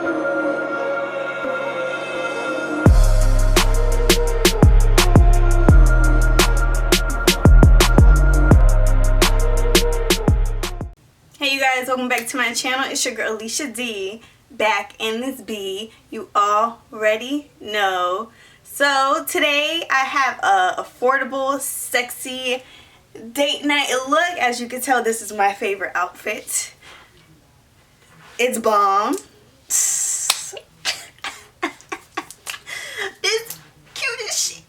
Hey you guys, welcome back to my channel. It's your girl Alicia D, back in this B. You already know. So today I have a affordable, sexy date night look. As you can tell, this is my favorite outfit. It's bomb. It's cute as shit.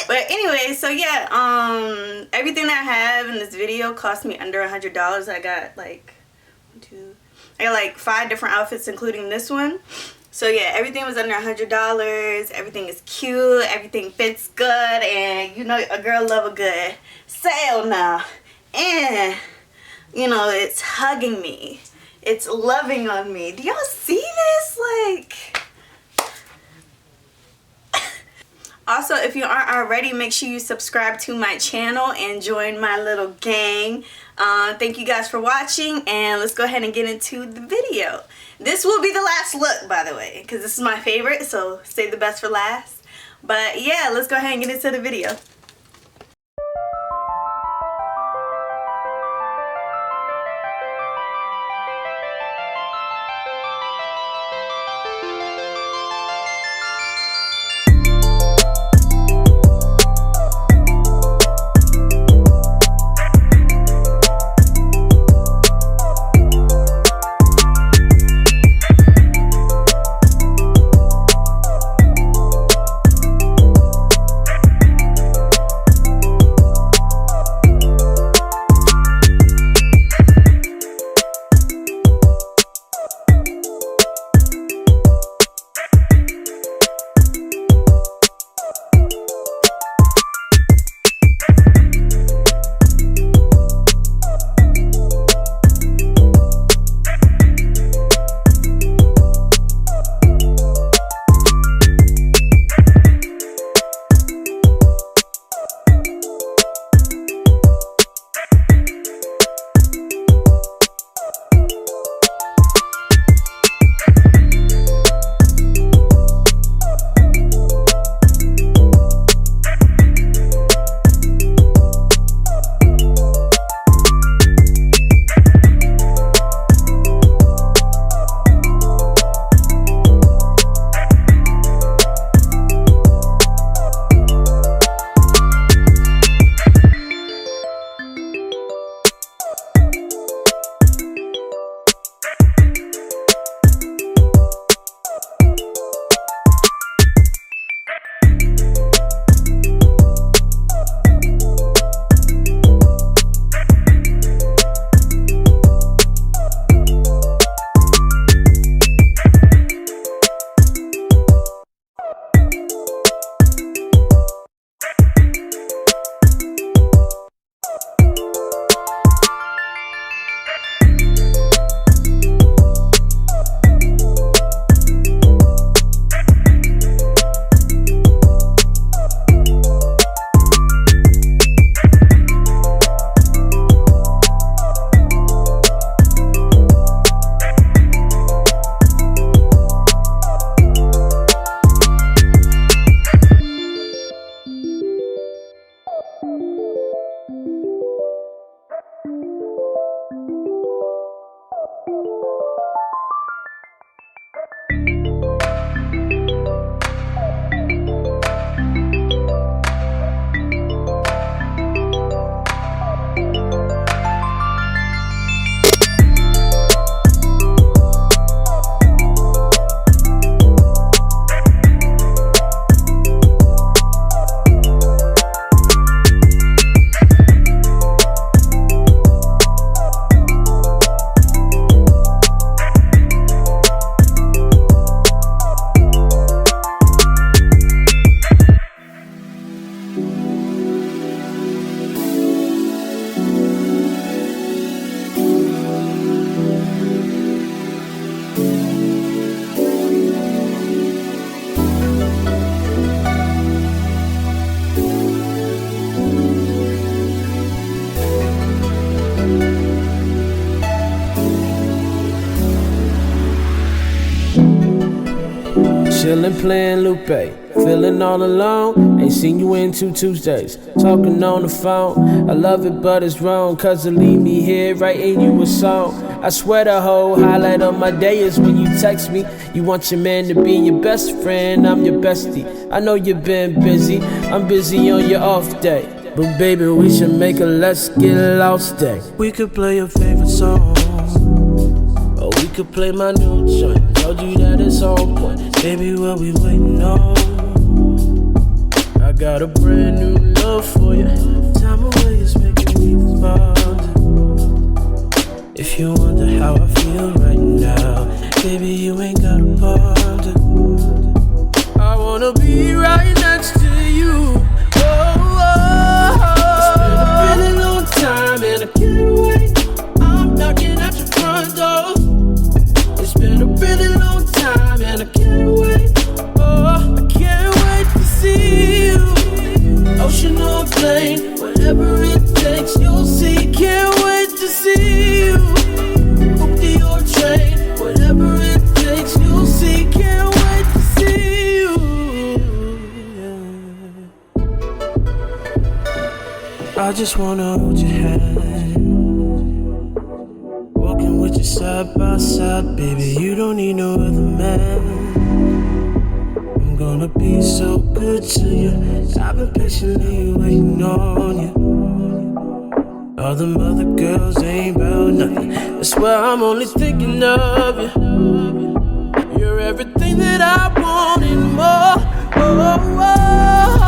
But anyway, so yeah, everything that I have in this video cost me under $100. I got like 5 different outfits, including this one. So yeah, everything was under $100. Everything is cute. Everything fits good, and you know a girl love a good sale now. And you know it's hugging me. It's loving on me. Do y'all see this? Like. Also, if you aren't already, make sure you subscribe to my channel and join my little gang. Thank you guys for watching, and let's go ahead and get into the video. This will be the last look, by the way, because this is my favorite, so save the best for last. But yeah, let's go ahead and get into the video. chillin' playing Lupe, feeling all alone. Ain't seen you in 2 Tuesdays, talking on the phone. I love it, but it's wrong, cause to leave me here writing you a song. I swear the whole highlight of my day is when you text me. You want your man to be your best friend, I'm your bestie. I know you've been busy, I'm busy on your off day. But baby, we should make a let's get lost day. We could play your favorite song, or we could play my new joint. Told you that it's on point. Baby, what we waiting on? I got a brand new love for you. Time away is making me respond. If you wonder how I feel right now, baby, you ain't gotta ponder. I wanna be right next to you. It's been a really long time and I can't wait. I'm knocking at your front door. It's been a really long time and I can't wait. Oh, I can't wait to see you. Ocean or plane, whatever it takes, you'll see. Can't wait to see you. Hoopty or train, whatever it takes, you'll see. Can't wait to see you. I just wanna hold your hand, walking with you side by side, baby. You don't need no other man. I'm gonna be so good to you. I've been patiently waiting on you. All them other girls ain't about nothing. I swear I'm only thinking of you. You're everything that I want and more. Oh, oh, oh.